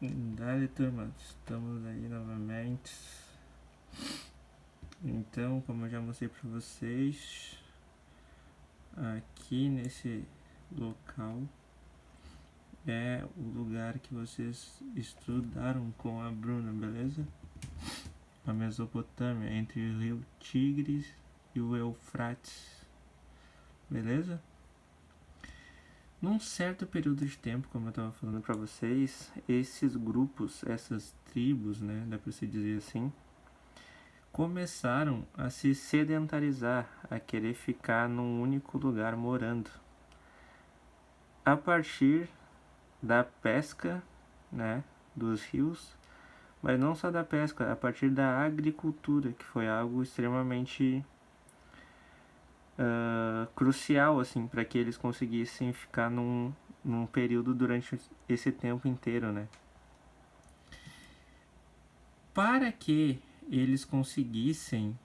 Dale, turma, estamos aí novamente. Então, como eu já mostrei para vocês, aqui nesse local é o lugar que vocês estudaram com a Bruna, beleza? A Mesopotâmia, entre o rio Tigres e o Eufrates, beleza? Num certo período de tempo, como eu estava falando para vocês, esses grupos, essas tribos, né, dá para se dizer assim, começaram a se sedentarizar, a querer ficar num único lugar morando. A partir da pesca, né, dos rios, mas não só da pesca, a partir da agricultura, que foi algo extremamente crucial assim para que eles conseguissem ficar num período durante esse tempo inteiro, né? Para que eles conseguissem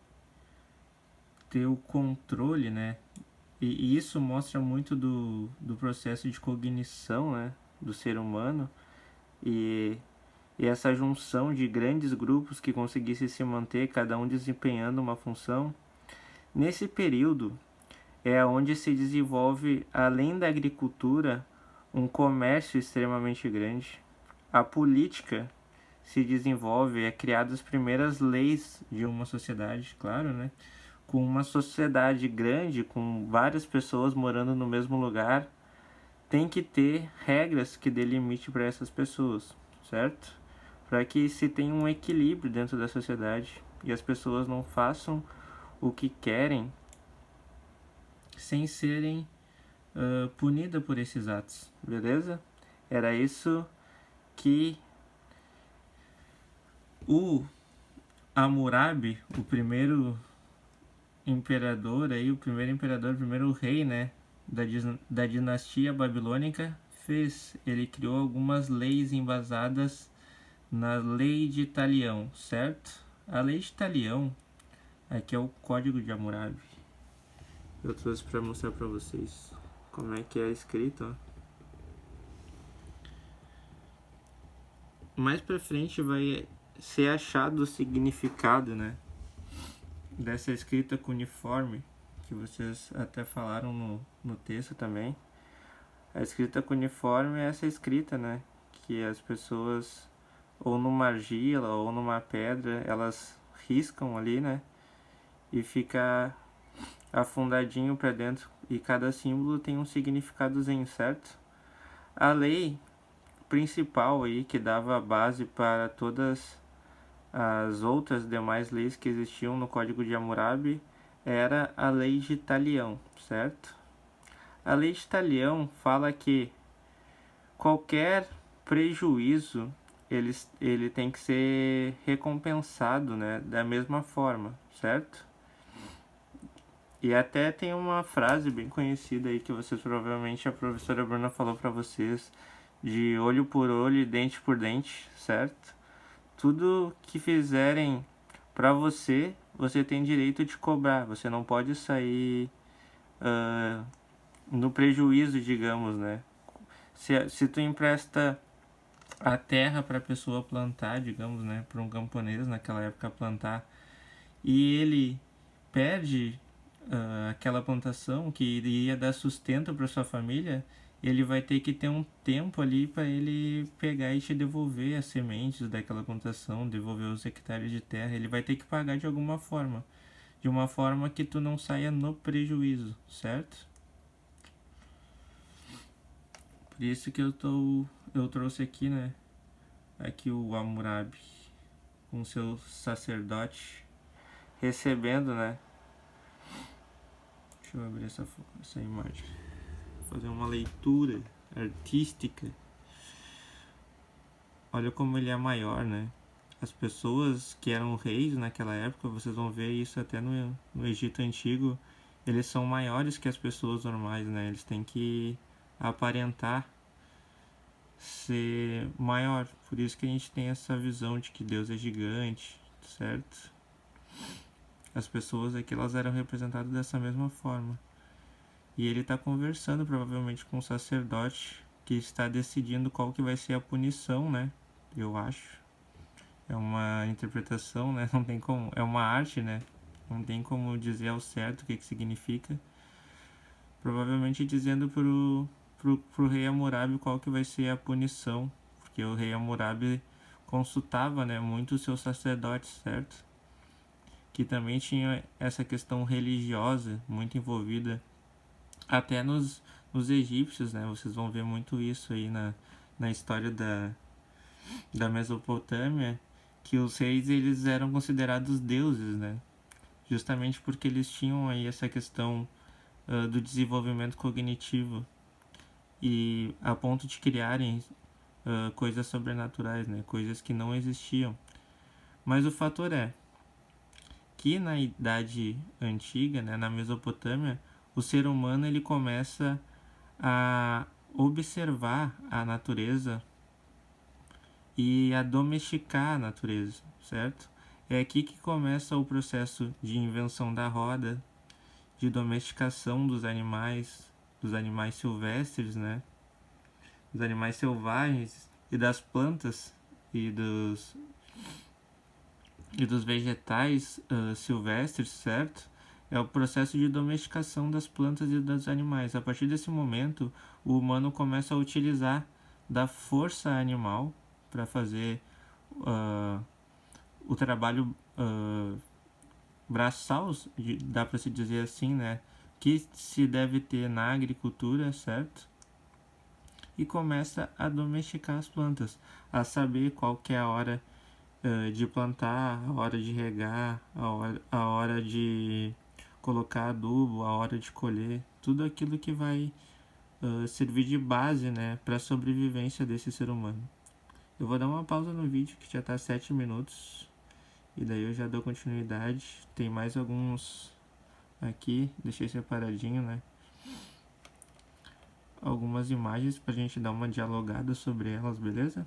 ter o controle, né? E isso mostra muito do processo de cognição, né, do ser humano e, e essa junção de grandes grupos que conseguissem se manter, cada um desempenhando uma função. Nesse período é onde se desenvolve, além da agricultura, um comércio extremamente grande. A política se desenvolve, é criadas as primeiras leis de uma sociedade, claro, né? Com uma sociedade grande, com várias pessoas morando no mesmo lugar, tem que ter regras que delimitem para essas pessoas, certo? Para que se tenha um equilíbrio dentro da sociedade e as pessoas não façam o que querem sem serem punidas por esses atos, beleza? Era isso que o Hammurabi, o primeiro imperador aí, o primeiro rei, né, da dinastia babilônica, fez. Ele criou algumas leis embasadas na lei de Talião, certo? A lei de Talião aqui é o Código de Hammurabi. Eu trouxe para mostrar para vocês como é que é escrito, ó. Mais para frente vai ser achado o significado, né, dessa escrita cuneiforme, que vocês até falaram no texto também. A escrita cuneiforme é essa escrita, né, que as pessoas, ou numa argila ou numa pedra, elas riscam ali, né, e fica afundadinho para dentro, e cada símbolo tem um significadozinho, certo? A lei principal aí que dava a base para todas as outras demais leis que existiam no Código de Hammurabi era a lei de Talião, certo? A lei de Talião fala que qualquer prejuízo ele tem que ser recompensado, né, da mesma forma, certo? E até tem uma frase bem conhecida aí que vocês provavelmente a professora Bruna falou para vocês, de olho por olho e dente por dente, certo? Tudo que fizerem para você, você tem direito de cobrar. Você não pode sair no prejuízo, digamos, né? Se tu empresta a terra para a pessoa plantar, digamos, né, para um camponês naquela época plantar, e ele perde aquela plantação que iria dar sustento para sua família, ele vai ter que ter um tempo ali para ele pegar e te devolver as sementes daquela plantação, devolver os hectares de terra. Ele vai ter que pagar de alguma forma, de uma forma que tu não saia no prejuízo, certo? Por isso que eu trouxe aqui, né, aqui o Hammurabi com seu sacerdote recebendo, né? Deixa eu abrir essa imagem. Vou fazer uma leitura artística. Olha como ele é maior, né? As pessoas que eram reis naquela época, vocês vão ver isso até no Egito Antigo, eles são maiores que as pessoas normais, né? Eles têm que aparentar ser maior. Por isso que a gente tem essa visão de que Deus é gigante, certo? As pessoas aqui elas eram representadas dessa mesma forma. E ele está conversando provavelmente com o sacerdote que está decidindo qual que vai ser a punição, né, eu acho. É uma interpretação, né? Não tem como. É uma arte, né? Não tem como dizer ao certo o que significa. Provavelmente dizendo pro rei Hammurabi qual que vai ser a punição. Porque o rei Hammurabi consultava, né, muito os seus sacerdotes, certo? Que também tinha essa questão religiosa muito envolvida. Até nos egípcios, né? Vocês vão ver muito isso aí na história da Mesopotâmia, que os reis eles eram considerados deuses, né? Justamente porque eles tinham aí essa questão do desenvolvimento cognitivo e a ponto de criarem coisas sobrenaturais, né? Coisas que não existiam. Mas o fator é que na Idade Antiga, né, na Mesopotâmia, o ser humano ele começa a observar a natureza e a domesticar a natureza, certo? É aqui que começa o processo de invenção da roda, de domesticação dos animais silvestres, né? Dos animais selvagens e das plantas e dos vegetais silvestres, certo? É o processo de domesticação das plantas e dos animais. A partir desse momento, o humano começa a utilizar da força animal para fazer o trabalho braçal, dá para se dizer assim, né? Que se deve ter na agricultura, certo? E começa a domesticar as plantas, a saber qual que é a hora de plantar, a hora de regar, a hora de colocar adubo, a hora de colher, tudo aquilo que vai servir de base, né, para a sobrevivência desse ser humano. Eu vou dar uma pausa no vídeo que já está 7 minutos e daí eu já dou continuidade. Tem mais alguns aqui, deixei separadinho, né? Algumas imagens pra gente dar uma dialogada sobre elas, beleza?